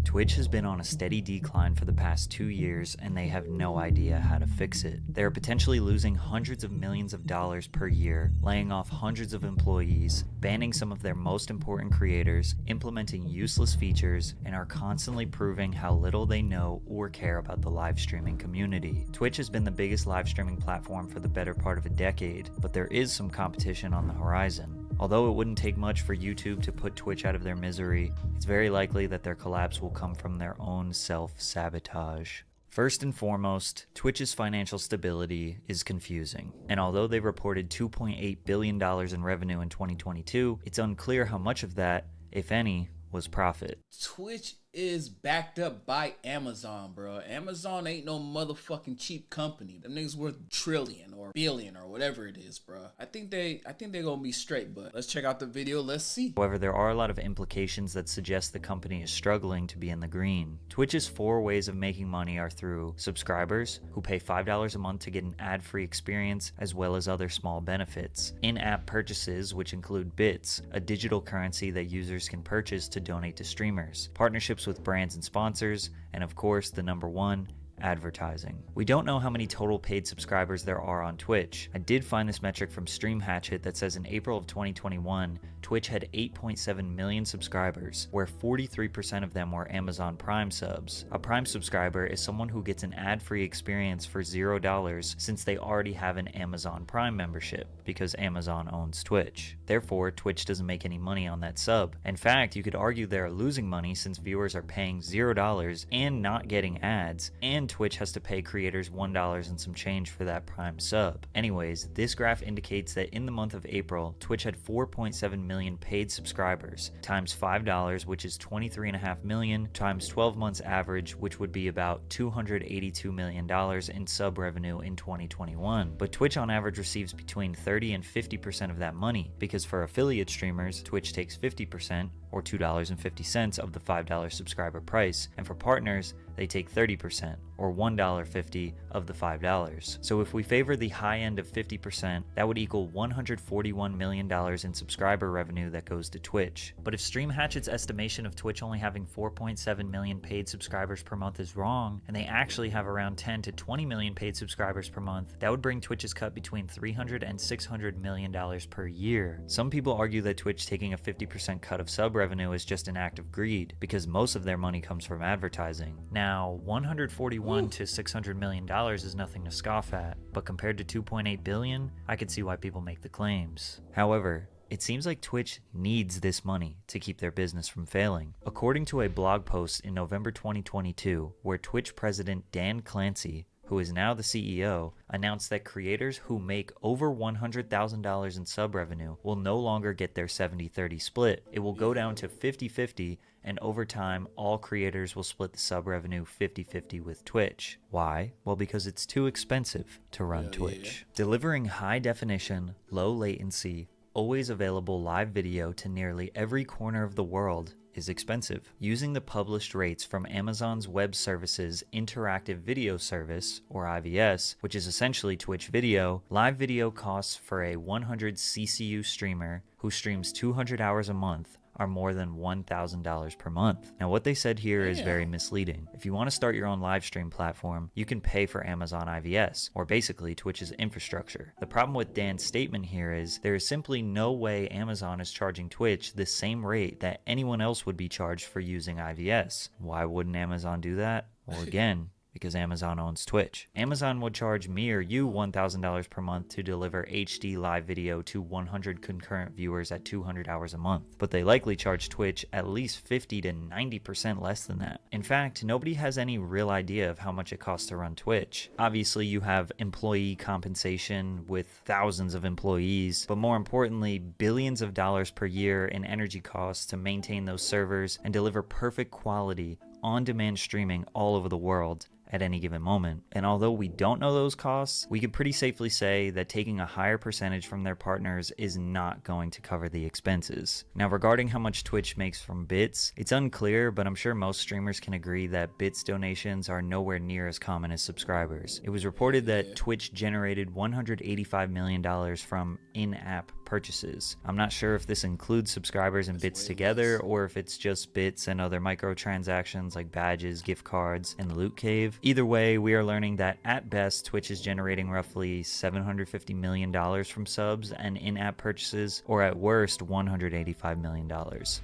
Twitch has been on a steady decline for the past 2 years, and they have no idea how to fix it. They are potentially losing hundreds of millions of dollars per year, laying off hundreds of employees, banning some of their most important creators, implementing useless features, and are constantly proving how little they know or care about the live streaming community. Twitch has been the biggest live streaming platform for the better part of a decade, but there is some competition on the horizon. Although it wouldn't take much for YouTube to put Twitch out of their misery, it's very likely that their collapse will come from their own self-sabotage. First and foremost, Twitch's financial stability is confusing, and although they reported $2.8 billion in revenue in 2022, it's unclear how much of that, if any, was profit. Twitch is backed up by Amazon, bro. Amazon ain't no motherfucking cheap company. Them niggas worth trillion or billion or whatever it is, bro. I think they gonna be straight, but let's check out the video. Let's see. However, there are a lot of implications that suggest the company is struggling to be in the green. Twitch's 4 ways of making money are through subscribers, who pay $5 a month to get an ad-free experience, as well as other small benefits. In-app purchases, which include bits, a digital currency that users can purchase to donate to streamers. Partnerships with brands and sponsors, and of course the number one, advertising. We don't know how many total paid subscribers there are on Twitch. I did find this metric from Stream Hatchet that says in April of 2021, Twitch had 8.7 million subscribers, where 43% of them were Amazon Prime subs. A Prime subscriber is someone who gets an ad-free experience for $0 since they already have an Amazon Prime membership, because Amazon owns Twitch. Therefore, Twitch doesn't make any money on that sub. In fact, you could argue they are losing money since viewers are paying $0 and not getting ads, and Twitch has to pay creators $1 and some change for that Prime sub. Anyways, this graph indicates that in the month of April, Twitch had 4.7 million paid subscribers, times $5, which is 23.5 million, times 12 months average, which would be about $282 million in sub revenue in 2021. But Twitch on average receives between 30 and 50% of that money, because for affiliate streamers, Twitch takes 50%, or $2.50 of the $5 subscriber price, and for partners, they take 30%, or $1.50 of the $5. So if we favor the high end of 50%, that would equal $141 million in subscriber revenue that goes to Twitch. But if Stream Hatchet's estimation of Twitch only having 4.7 million paid subscribers per month is wrong, and they actually have around 10 to 20 million paid subscribers per month, that would bring Twitch's cut between $300 and $600 million per year. Some people argue that Twitch taking a 50% cut of sub revenue is just an act of greed, because most of their money comes from advertising. Now, $141 to $600 million is nothing to scoff at, but compared to $2.8 billion, I could see why people make the claims. However, it seems like Twitch needs this money to keep their business from failing. According to a blog post in November 2022, where Twitch president Dan Clancy, who is now the CEO, announced that creators who make over $100,000 in sub revenue will no longer get their 70-30 split. It will go down to 50-50, and over time, all creators will split the sub revenue 50-50 with Twitch. Why? Well, because it's too expensive to run Twitch. Delivering high definition, low latency, always available live video to nearly every corner of the world is expensive. Using the published rates from Amazon's Web Services Interactive Video Service, or IVS, which is essentially Twitch video, live video costs for a 100 CCU streamer who streams 200 hours a month are more than $1,000 per month. Now, what they said here is very misleading. If you want to start your own live stream platform, you can pay for Amazon IVS, or basically Twitch's infrastructure. The problem with Dan's statement here is there is simply no way Amazon is charging Twitch the same rate that anyone else would be charged for using IVS. Why wouldn't Amazon do that? Well, again, because Amazon owns Twitch. Amazon would charge me or you $1,000 per month to deliver HD live video to 100 concurrent viewers at 200 hours a month, but they likely charge Twitch at least 50 to 90% less than that. In fact, nobody has any real idea of how much it costs to run Twitch. Obviously, you have employee compensation with thousands of employees, but more importantly, billions of dollars per year in energy costs to maintain those servers and deliver perfect quality on-demand streaming all over the world at any given moment. And although we don't know those costs, we could pretty safely say that taking a higher percentage from their partners is not going to cover the expenses. Now, regarding how much Twitch makes from bits, it's unclear, but I'm sure most streamers can agree that bits donations are nowhere near as common as subscribers. It was reported that Twitch generated $185 million from in-app purchases. I'm not sure if this includes subscribers and bits together, or if it's just bits and other microtransactions like badges, gift cards, and the loot cave. Either way, we are learning that at best, Twitch is generating roughly $750 million from subs and in-app purchases, or at worst, $185 million.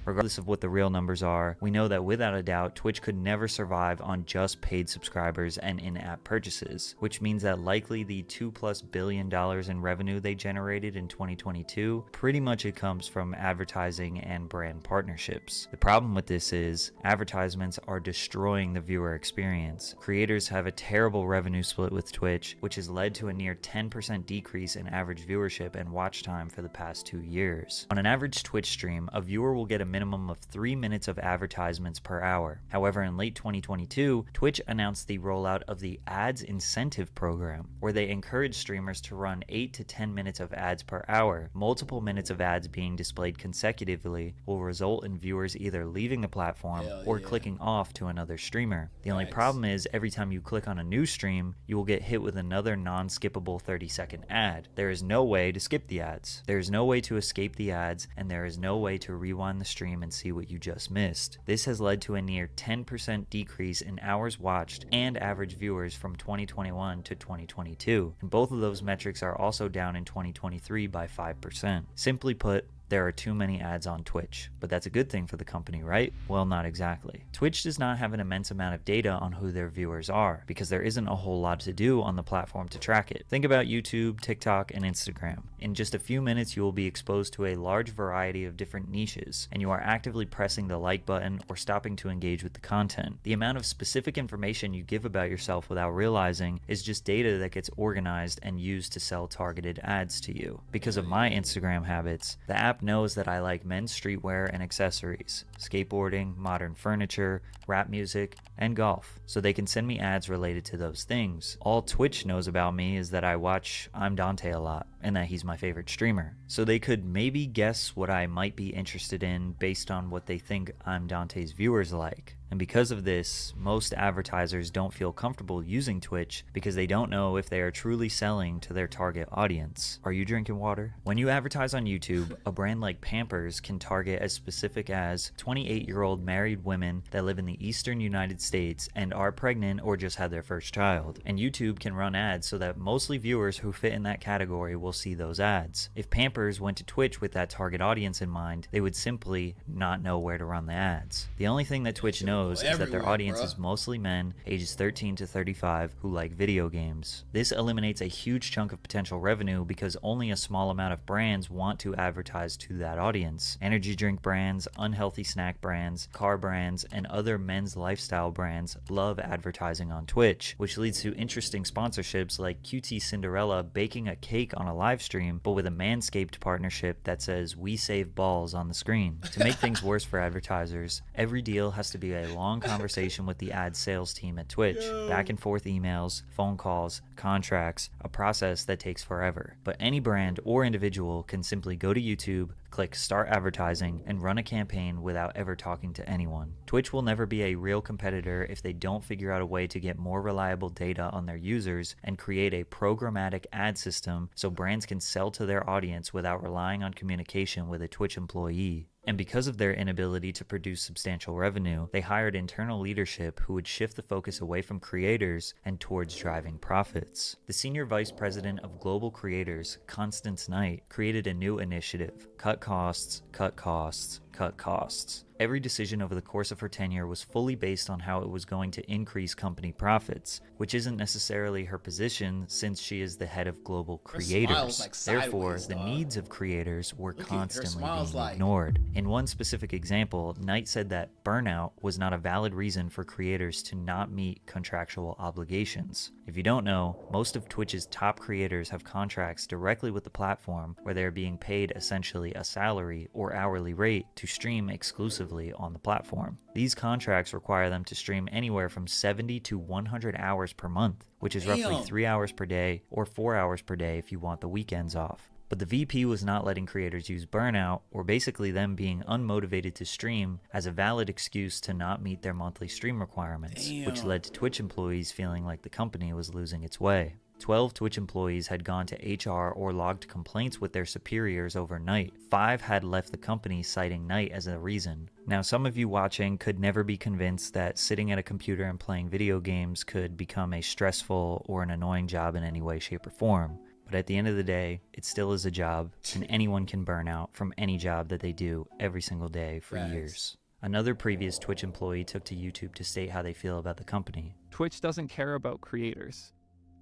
Regardless of what the real numbers are, we know that without a doubt, Twitch could never survive on just paid subscribers and in-app purchases, which means that likely the $2+ billion in revenue they generated in 2022, pretty much it comes from advertising and brand partnerships. The problem with this is advertisements are destroying the viewer experience. Creators have a terrible revenue split with Twitch, which has led to a near 10% decrease in average viewership and watch time for the past 2 years. On an average Twitch stream, a viewer will get a minimum of 3 minutes of advertisements per hour. However, in late 2022, Twitch announced the rollout of the Ads Incentive Program, where they encourage streamers to run 8 to 10 minutes of ads per hour. Multiple minutes of ads being displayed consecutively will result in viewers either leaving the platform or clicking off to another streamer. The only problem is every time you click on a new stream, you will get hit with another non-skippable 30-second ad. There is no way to skip the ads. There is no way to escape the ads, and there is no way to rewind the stream and see what you just missed. This has led to a near 10% decrease in hours watched and average viewers from 2021 to 2022, and both of those metrics are also down in 2023 by 5%. Simply put, there are too many ads on Twitch, but that's a good thing for the company, right? Well, not exactly. Twitch does not have an immense amount of data on who their viewers are, because there isn't a whole lot to do on the platform to track it. Think about YouTube, TikTok, and Instagram. In just a few minutes, you will be exposed to a large variety of different niches, and you are actively pressing the like button or stopping to engage with the content. The amount of specific information you give about yourself without realizing is just data that gets organized and used to sell targeted ads to you. Because of my Instagram habits, the app knows that I like men's streetwear and accessories, skateboarding, modern furniture, rap music, and golf, so they can send me ads related to those things. All Twitch knows about me is that I watch I'm Dante a lot, and that he's my favorite streamer, so they could maybe guess what I might be interested in based on what they think I'm Dante's viewers like. And because of this, most advertisers don't feel comfortable using Twitch because they don't know if they are truly selling to their target audience. Are you drinking water? When you advertise on YouTube, a brand like Pampers can target as specific as 28-year-old married women that live in the eastern United States and are pregnant or just had their first child. And YouTube can run ads so that mostly viewers who fit in that category will see those ads. If Pampers went to Twitch with that target audience in mind, they would simply not know where to run the ads. The only thing that Twitch knows is that their audience is mostly men ages 13 to 35 who like video games. This eliminates a huge chunk of potential revenue because only a small amount of brands want to advertise to that audience. Energy drink brands, unhealthy snack brands, car brands, and other men's lifestyle brands love advertising on Twitch, which leads to interesting sponsorships like QT Cinderella baking a cake on a live stream, but with a Manscaped partnership that says "We save balls" on the screen. To make things worse for advertisers, every deal has to be a long conversation with the ad sales team at Twitch. Back and forth emails, phone calls, contracts, a process that takes forever. But any brand or individual can simply go to YouTube, click start advertising, and run a campaign without ever talking to anyone. Twitch will never be a real competitor if they don't figure out a way to get more reliable data on their users and create a programmatic ad system so brands can sell to their audience without relying on communication with a Twitch employee. And because of their inability to produce substantial revenue, they hired internal leadership who would shift the focus away from creators and towards driving profits. The senior vice president of global creators, Constance Knight, created a new initiative: cut costs, cut costs, cut costs. Every decision over the course of her tenure was fully based on how it was going to increase company profits, which isn't necessarily her position since she is the head of global creators. Therefore, the needs of creators were constantly being ignored. In one specific example, Knight said that burnout was not a valid reason for creators to not meet contractual obligations. If you don't know, most of Twitch's top creators have contracts directly with the platform where they are being paid essentially a salary or hourly rate to stream exclusively on the platform. These contracts require them to stream anywhere from 70 to 100 hours per month, which is roughly 3 hours per day or 4 hours per day if you want the weekends off. But the VP was not letting creators use burnout, or basically them being unmotivated to stream, as a valid excuse to not meet their monthly stream requirements, which led to Twitch employees feeling like the company was losing its way. 12 Twitch employees had gone to HR or logged complaints with their superiors overnight. 5 had left the company citing night as a reason. Now, some of you watching could never be convinced that sitting at a computer and playing video games could become a stressful or an annoying job in any way, shape, or form. But at the end of the day, it still is a job, and anyone can burn out from any job that they do every single day for years. Another previous Twitch employee took to YouTube to state how they feel about the company. Twitch doesn't care about creators.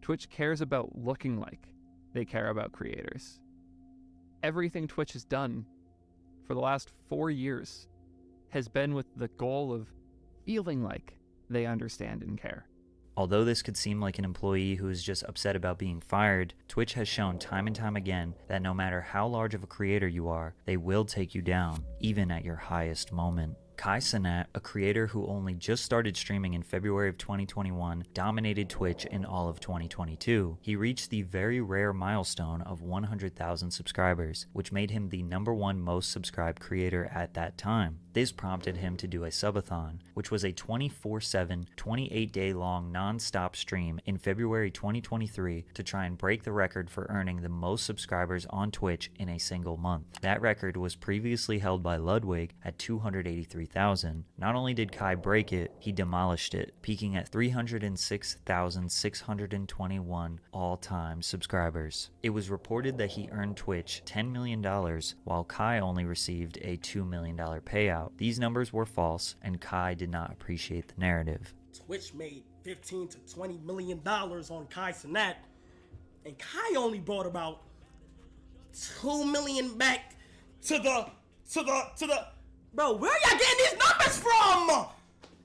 Twitch cares about looking like they care about creators. Everything Twitch has done for the last 4 years has been with the goal of feeling like they understand and care. Although this could seem like an employee who is just upset about being fired, Twitch has shown time and time again that no matter how large of a creator you are, they will take you down, even at your highest moment. Kai Cenat, a creator who only just started streaming in February of 2021, dominated Twitch in all of 2022. He reached the very rare milestone of 100,000 subscribers, which made him the #1 most subscribed creator at that time. This prompted him to do a subathon, which was a 24/7, 28-day long non-stop stream in February 2023 to try and break the record for earning the most subscribers on Twitch in a single month. That record was previously held by Ludwig at 283,000. Not only did Kai break it, he demolished it, peaking at 306,621 all-time subscribers. It was reported that he earned Twitch $10 million, while Kai only received a $2 million payout. These numbers were false, and Kai did not appreciate the narrative. Twitch made $15 to $20 million on Kai Cenat, and Kai only brought about $2 million back to the bro. Where y'all getting these numbers from?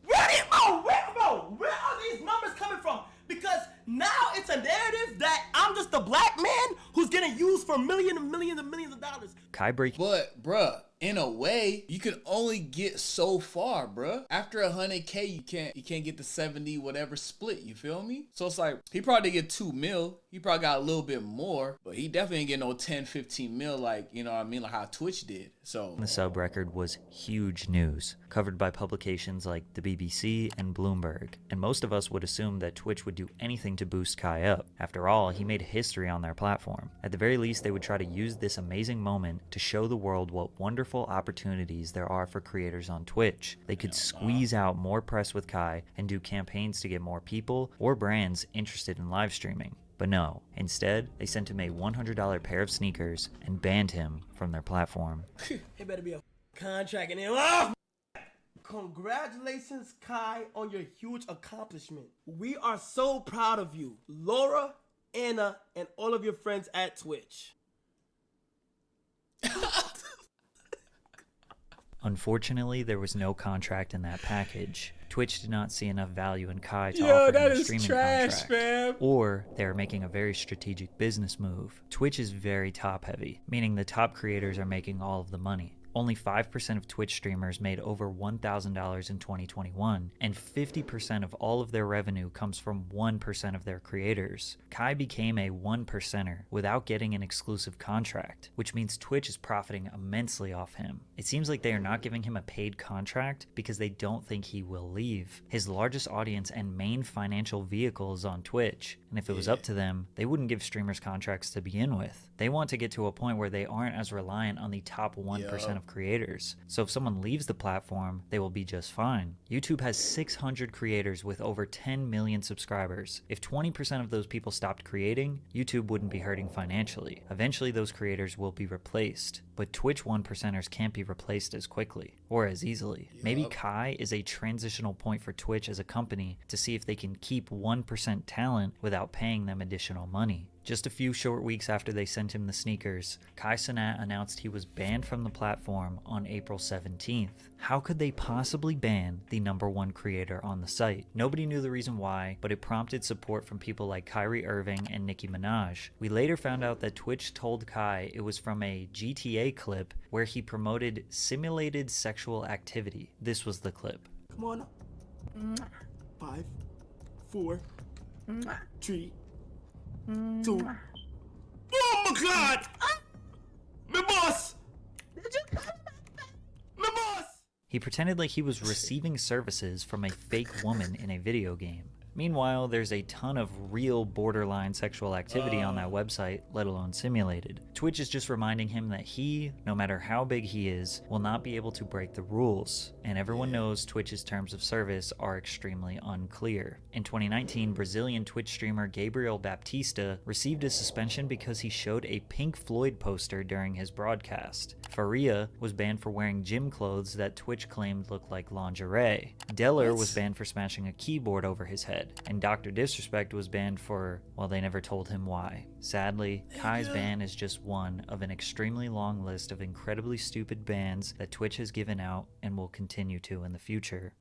Where are these numbers coming from? Because now it's a narrative that I'm just a black man who's getting used for millions and millions and millions of dollars. Kai breaking. But, bruh, in a way, you can only get so far, bruh. After 100K, you can't get the 70 whatever split. You feel me? So it's like he probably didn't get 2 mil. He probably got a little bit more, but he definitely ain't get no 10, 15 mil like, you know what I mean, like how Twitch did. So The sub record was huge news, covered by publications like the BBC and Bloomberg, and most of us would assume that Twitch would do anything to boost Kai up. After all, he made history on their platform. At the very least, they would try to use this amazing moment to show the world what wonderful opportunities there are for creators on Twitch. They could squeeze out more press with Kai and do campaigns to get more people or brands interested in live streaming. But no, instead, they sent him a $100 pair of sneakers and banned him from their platform. It better be a contract in there. Oh! Congratulations, Kai, on your huge accomplishment. We are so proud of you, Laura, Anna, and all of your friends at Twitch. Unfortunately, there was no contract in that package. Twitch did not see enough value in Kai to offer him a streaming contract. fam. Or they are making a very strategic business move. Twitch is very top heavy, meaning the top creators are making all of the money. Only 5% of Twitch streamers made over $1,000 in 2021, and 50% of all of their revenue comes from 1% of their creators. Kai became a 1%er without getting an exclusive contract, which means Twitch is profiting immensely off him. It seems like they are not giving him a paid contract because they don't think he will leave. His largest audience and main financial vehicle is on Twitch, and if it was up to them, they wouldn't give streamers contracts to begin with. They want to get to a point where they aren't as reliant on the top 1% of creators. So if someone leaves the platform, they will be just fine. YouTube has 600 creators with over 10 million subscribers. If 20% of those people stopped creating, YouTube wouldn't be hurting financially. Eventually those creators will be replaced. But Twitch 1%ers can't be replaced as quickly or as easily. Maybe Kai is a transitional point for Twitch as a company to see if they can keep 1% talent without paying them additional money. Just a few short weeks after they sent him the sneakers, Kai Cenat announced he was banned from the platform on April 17th. How could they possibly ban the #1 creator on the site? Nobody knew the reason why, but it prompted support from people like Kyrie Irving and Nicki Minaj. We later found out that Twitch told Kai it was from a GTA clip where he promoted simulated sexual activity. This was the clip. Come on up. 5, 4, 3, 2. Oh my God! My boss! My boss! He pretended like he was receiving services from a fake woman in a video game. Meanwhile, there's a ton of real borderline sexual activity on that website, let alone simulated. Twitch is just reminding him that he, no matter how big he is, will not be able to break the rules, and everyone knows Twitch's terms of service are extremely unclear. In 2019, Brazilian Twitch streamer Gabriel Baptista received a suspension because he showed a Pink Floyd poster during his broadcast. Faria was banned for wearing gym clothes that Twitch claimed looked like lingerie. Deller was banned for smashing a keyboard over his head, and Dr. Disrespect was banned for, well, they never told him why. Sadly, Kai's ban is just one of an extremely long list of incredibly stupid bans that Twitch has given out and will continue to in the future.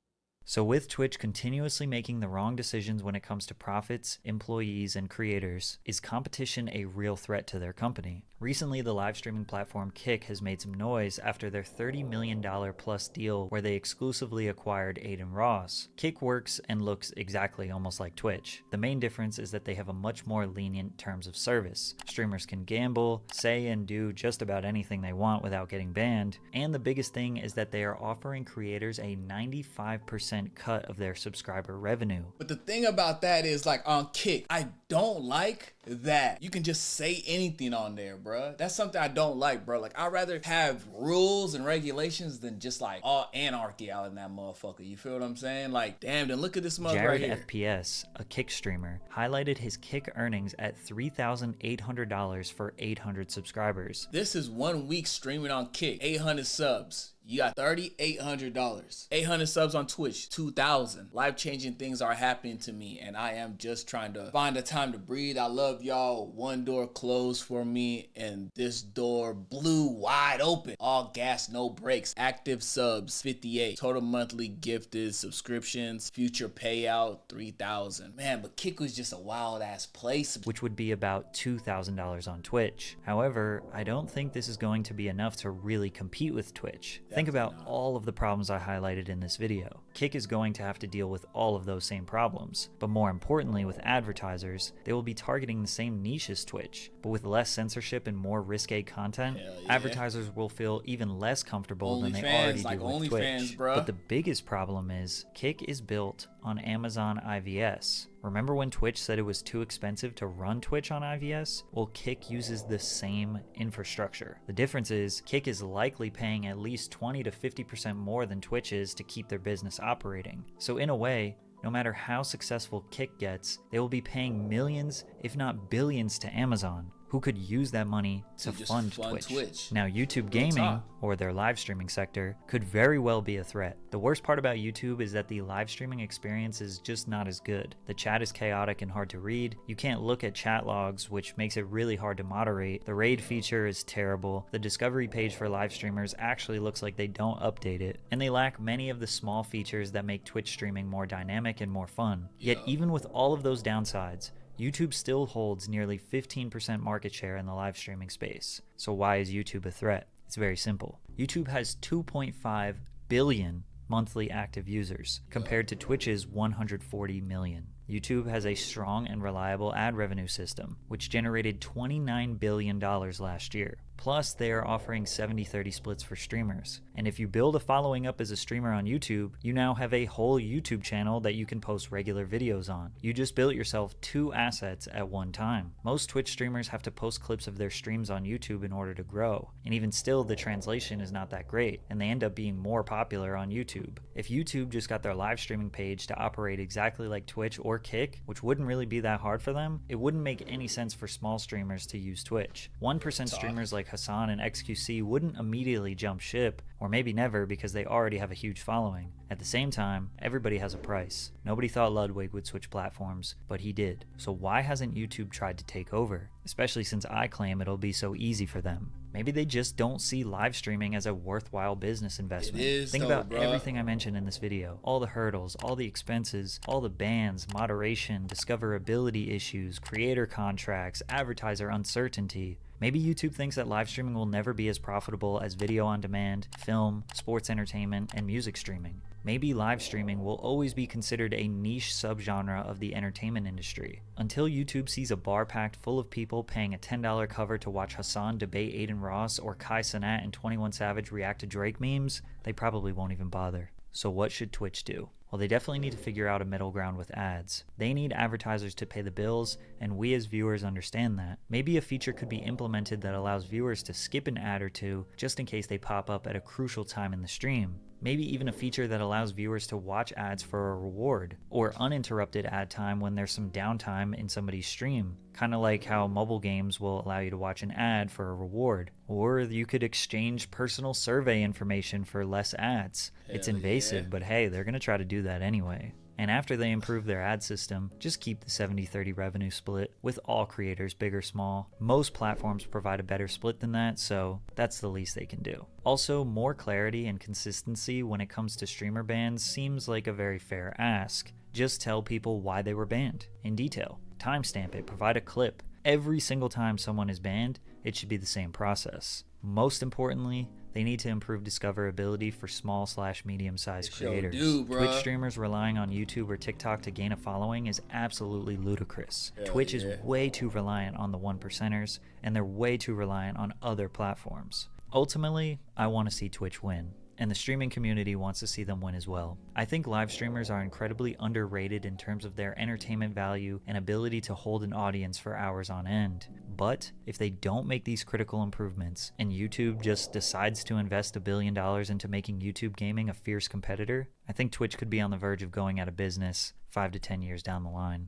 So with Twitch continuously making the wrong decisions when it comes to profits, employees, and creators, is competition a real threat to their company? Recently, the live streaming platform Kick has made some noise after their $30 million plus deal where they exclusively acquired Aiden Ross. Kick works and looks exactly almost like Twitch. The main difference is that they have a much more lenient terms of service. Streamers can gamble, say and do just about anything they want without getting banned, and the biggest thing is that they are offering creators a 95% cut of their subscriber revenue. But the thing about that is, like, on Kick, I don't like that you can just say anything on there, bruh. That's something I don't like, bro. Like, I'd rather have rules and regulations than just like all anarchy out in that motherfucker. You feel what I'm saying? Like, damn, then look at this mother right Jared here. FPS, a Kick streamer, highlighted his Kick earnings at $3,800 for 800 subscribers. This is 1 week streaming on Kick, 800 subs. You got $3,800. 800 subs on Twitch, 2,000. Life-changing things are happening to me, and I am just trying to find the time to breathe. I love y'all. One door closed for me, and this door blew wide open. All gas, no brakes. Active subs, 58. Total monthly gifted subscriptions. Future payout, 3,000. Man, but Kick was just a wild-ass place. Which would be about $2,000 on Twitch. However, I don't think this is going to be enough to really compete with Twitch. Think about all of the problems I highlighted in this video. Kick is going to have to deal with all of those same problems, but more importantly with advertisers, they will be targeting the same niche as Twitch, but with less censorship and more risque content, advertisers will feel even less comfortable than they already do with Twitch. But the biggest problem is, Kick is built on Amazon IVS. Remember when Twitch said it was too expensive to run Twitch on IVS? Well, Kick uses the same infrastructure. The difference is, Kick is likely paying at least 20 to 50% more than Twitch is to keep their business operating. So in a way, no matter how successful Kick gets, they will be paying millions, if not billions, to Amazon, who could use that money to fund Twitch. Now, YouTube gaming, or their live streaming sector, could very well be a threat. The worst part about YouTube is that the live streaming experience is just not as good. The chat is chaotic and hard to read. You can't look at chat logs, which makes it really hard to moderate. The raid feature is terrible. The discovery page for live streamers actually looks like they don't update it. And they lack many of the small features that make Twitch streaming more dynamic and more fun. Yet even with all of those downsides, YouTube still holds nearly 15% market share in the live streaming space. So why is YouTube a threat? It's very simple. YouTube has 2.5 billion monthly active users, compared to Twitch's 140 million. YouTube has a strong and reliable ad revenue system, which generated $29 billion last year. Plus, they are offering 70-30 splits for streamers. And if you build a following up as a streamer on YouTube, you now have a whole YouTube channel that you can post regular videos on. You just built yourself 2 assets at one time. Most Twitch streamers have to post clips of their streams on YouTube in order to grow. And even still, the translation is not that great, and they end up being more popular on YouTube. If YouTube just got their live streaming page to operate exactly like Twitch or Kick, which wouldn't really be that hard for them, it wouldn't make any sense for small streamers to use Twitch. 1% streamers like Hassan and XQC wouldn't immediately jump ship, or maybe never because they already have a huge following. At the same time, everybody has a price. Nobody thought Ludwig would switch platforms, but he did. So why hasn't YouTube tried to take over? Especially since I claim it'll be so easy for them. Maybe they just don't see live streaming as a worthwhile business investment. Think about everything I mentioned in this video. All the hurdles, all the expenses, all the bans, moderation, discoverability issues, creator contracts, advertiser uncertainty. Maybe YouTube thinks that live streaming will never be as profitable as video on demand, film, sports entertainment, and music streaming. Maybe live streaming will always be considered a niche subgenre of the entertainment industry. Until YouTube sees a bar packed full of people paying a $10 cover to watch Hassan debate Aiden Ross or Kai Cenat and 21 Savage react to Drake memes, they probably won't even bother. So what should Twitch do? Well, they definitely need to figure out a middle ground with ads. They need advertisers to pay the bills, and we as viewers understand that. Maybe a feature could be implemented that allows viewers to skip an ad or two just in case they pop up at a crucial time in the stream. Maybe even a feature that allows viewers to watch ads for a reward, or uninterrupted ad time when there's some downtime in somebody's stream. Kind of like how mobile games will allow you to watch an ad for a reward. Or you could exchange personal survey information for less ads. It's invasive, but hey, they're going to try to do that anyway. And after they improve their ad system, just keep the 70-30 revenue split with all creators, big or small. Most platforms provide a better split than that, so that's the least they can do. Also, more clarity and consistency when it comes to streamer bans seems like a very fair ask. Just tell people why they were banned, in detail. Timestamp it, provide a clip. Every single time someone is banned, it should be the same process. Most importantly, they need to improve discoverability for small/medium-sized creators. Twitch streamers relying on YouTube or TikTok to gain a following is absolutely ludicrous. Twitch is way too reliant on the 1%ers, and they're way too reliant on other platforms. Ultimately, I want to see Twitch win, and the streaming community wants to see them win as well. I think live streamers are incredibly underrated in terms of their entertainment value and ability to hold an audience for hours on end. But if they don't make these critical improvements, and YouTube just decides to invest $1 billion into making YouTube gaming a fierce competitor, I think Twitch could be on the verge of going out of business 5 to 10 years down the line.